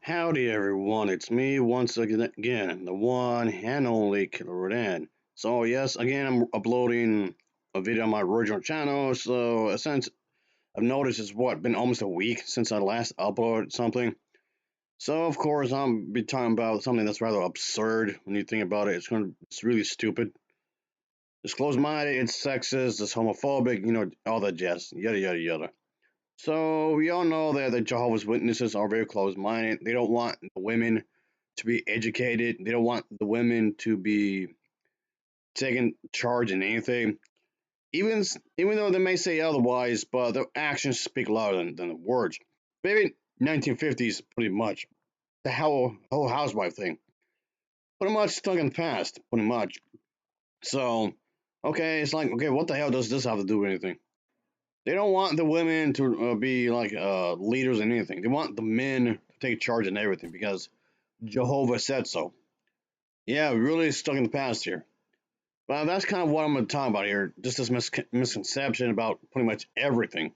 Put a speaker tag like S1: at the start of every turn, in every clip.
S1: Howdy everyone, it's me once again, the one and only Killerrodan. So yes, again I'm uploading a video on my original channel, so since I've noticed it's been almost a week since I last uploaded something. So of course I'll be talking about something that's rather absurd when you think about it. It's really stupid. It's closed-minded, it's sexist, it's homophobic, all that jazz, yada yada yada. So we all know that the Jehovah's Witnesses are very closed-minded. They don't want the women to be educated. They don't want the women to be taking charge in anything. Even though they may say otherwise, but their actions speak louder than the words. Maybe 1950s, pretty much. The whole housewife thing. Pretty much stuck in the past, pretty much. So, okay, it's like, okay, what the hell does this have to do with anything? They don't want the women to be like leaders in anything. They want the men to take charge in everything because Jehovah said so. Yeah, really stuck in the past here. Well, that's kind of what I'm going to talk about here. Just this misconception about pretty much everything.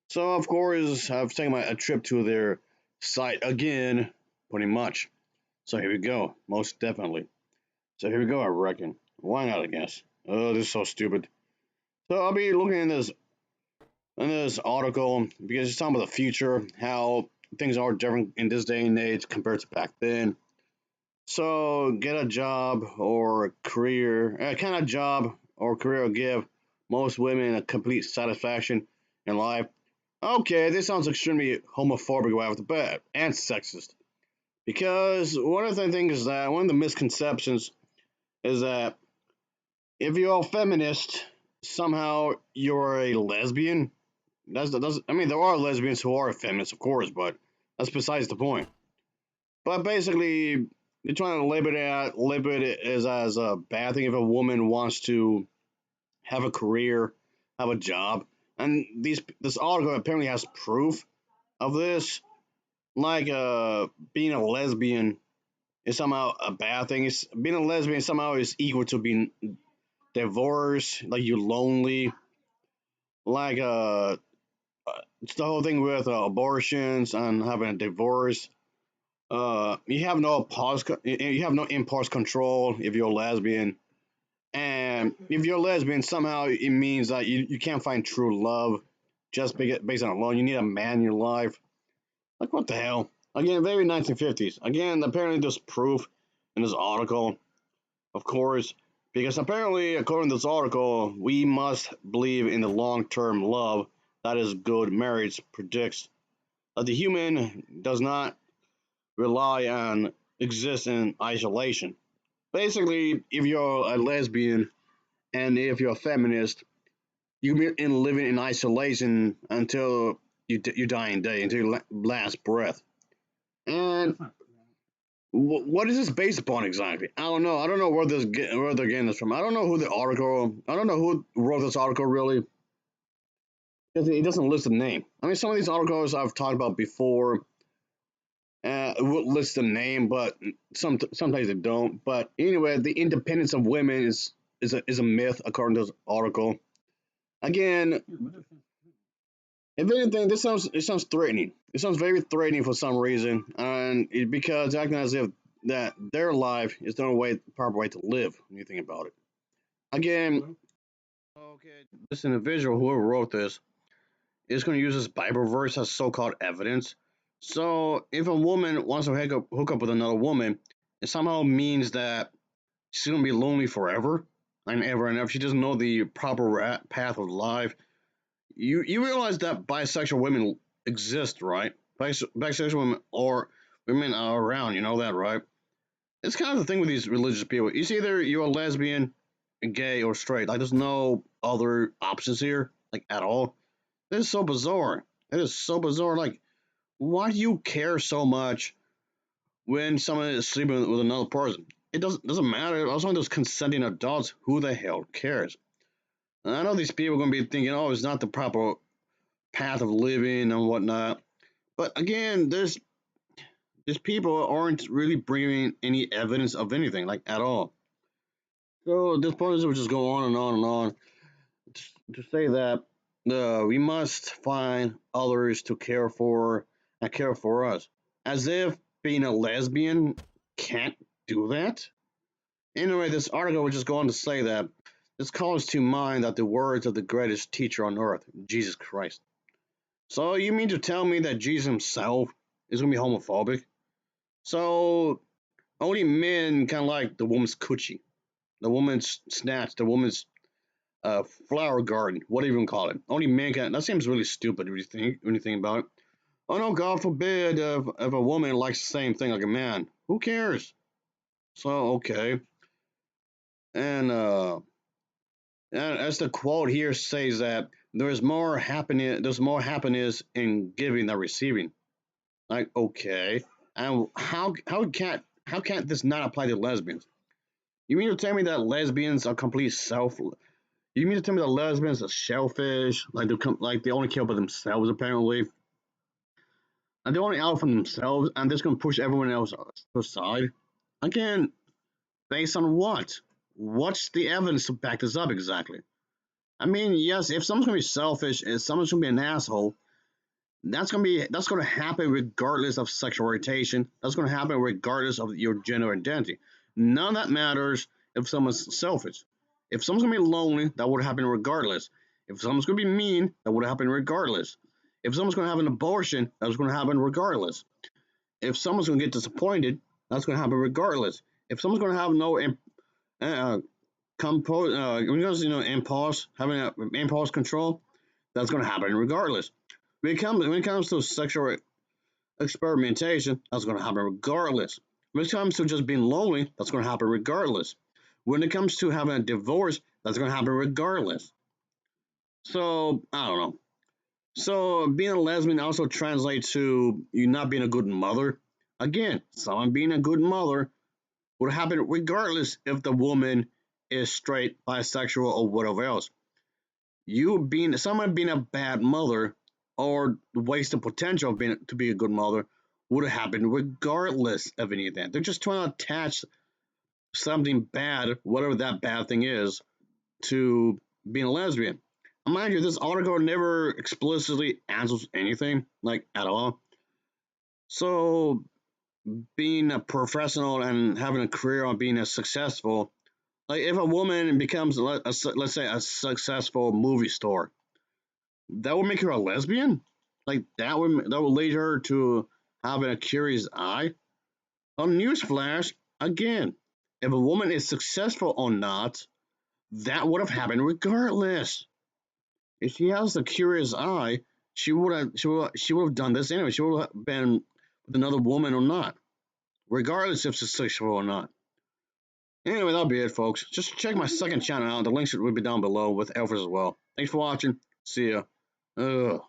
S1: So, of course, I've taken a trip to their site again, pretty much. So here we go, most definitely. So here we go, I reckon. Why not, I guess? Oh, this is so stupid. So I'll be looking in this article because it's talking about the future, how things are different in this day and age compared to back then. So get a job or career, kind of job or career will give most women a complete satisfaction in life. Okay, this sounds extremely homophobic right off the bat and sexist. Because one of the things is that one of the misconceptions is that if you're a feminist, somehow you're a lesbian. I mean, there are lesbians who are feminists, of course, but that's besides the point. But basically, they're trying to label it as a bad thing if a woman wants to have a career, have a job, and this article apparently has proof of this. Like being a lesbian is somehow a bad thing. Being a lesbian somehow is equal to being divorced, like you're lonely, like it's the whole thing with abortions and having a divorce. You have no impulse control if you're a lesbian, and if you're a lesbian, somehow it means that you can't find true love just based on alone. You need a man in your life. Like what the hell? Again, very 1950s. Again, apparently there's proof in this article, of course, because apparently according to this article, we must believe in the long-term love that is good marriage predicts that the human does not rely on exist in isolation. Basically, if you're a lesbian and if you're a feminist, you be in living in isolation until you dying day, until your last breath. And what is this based upon exactly? I don't know. I don't know where they're getting this from. I don't know who the article. I don't know who wrote this article really. Because it doesn't list the name. I mean, some of these articles I've talked about before would list the name, but sometimes they don't. But anyway, the independence of women is a myth according to this article. Again, if anything, it sounds threatening. It sounds very threatening for some reason, and because acting as if that their life is the only proper way to live. When you think about it, again, okay, this individual whoever wrote this is going to use this Bible verse as so-called evidence. So if a woman wants to hook up with another woman, it somehow means that she's going to be lonely forever and ever and ever. She doesn't know the proper path of life. You realize that bisexual women exist, right? Bisexual women or women are around. You know that, right? It's kind of the thing with these religious people. It's either you're a lesbian, gay, or straight. Like there's no other options here, like at all. This is so bizarre. It is so bizarre. Like, why do you care so much when someone is sleeping with another person? It doesn't matter. As long as there's consenting adults, who the hell cares? And I know these people are going to be thinking, oh, it's not the proper path of living and whatnot. But again, these people aren't really bringing any evidence of anything, like at all. So this point will just go on and on and on to say that we must find others to care for and care for us, as if being a lesbian can't do that? Anyway, this article would just go on to say that this calls to mind that the words of the greatest teacher on earth, Jesus Christ. So you mean to tell me that Jesus himself is gonna be homophobic? So only men kind of like the woman's coochie, the woman's snatch, the woman's flower garden, whatever you call it. Only men can. That seems really stupid when you think about it. Oh no, God forbid if a woman likes the same thing like a man. Who cares? So okay, and as the quote here says that there's more happiness in giving than receiving. Like okay, and how can't this not apply to lesbians? You mean to tell me that lesbians are complete self? You mean to tell me that lesbians are selfish? Like they only care about themselves apparently, and they're only out for themselves, and they're just gonna push everyone else aside? Again, based on what? What's the evidence to back this up exactly? I mean, yes, if someone's gonna be selfish, if someone's gonna be an asshole, that's gonna happen regardless of sexual orientation. That's gonna happen regardless of your gender identity. None of that matters if someone's selfish. If someone's gonna be lonely, that would happen regardless. If someone's gonna be mean, that would happen regardless. If someone's gonna have an abortion, that's gonna happen regardless. If someone's gonna get disappointed, that's gonna happen regardless. If someone's gonna have no impulse, having impulse control, that's gonna happen regardless. When it comes to sexual experimentation, that's going to happen regardless. When it comes to just being lonely, that's going to happen regardless. When it comes to having a divorce, that's going to happen regardless. So, I don't know. So, being a lesbian also translates to you not being a good mother. Again, someone being a good mother would happen regardless if the woman is straight, bisexual, or whatever else. Someone being a bad mother or waste the potential of being to be a good mother would have happened regardless of any of that. They're just trying to attach something bad, whatever that bad thing is, to being a lesbian. And mind you, this article never explicitly answers anything, like at all. So being a professional and having a career on being a successful, like if a woman becomes let's say a successful movie star, that would make her a lesbian? Like that would lead her to having a curious eye? A newsflash, again, if a woman is successful or not, that would have happened regardless. If she has a curious eye, she would have done this anyway. She would have been with another woman or not, regardless if she's sexual or not. Anyway, that'll be it, folks. Just check my second channel out. The links will be down below with Elvis as well. Thanks for watching. See ya. Ugh.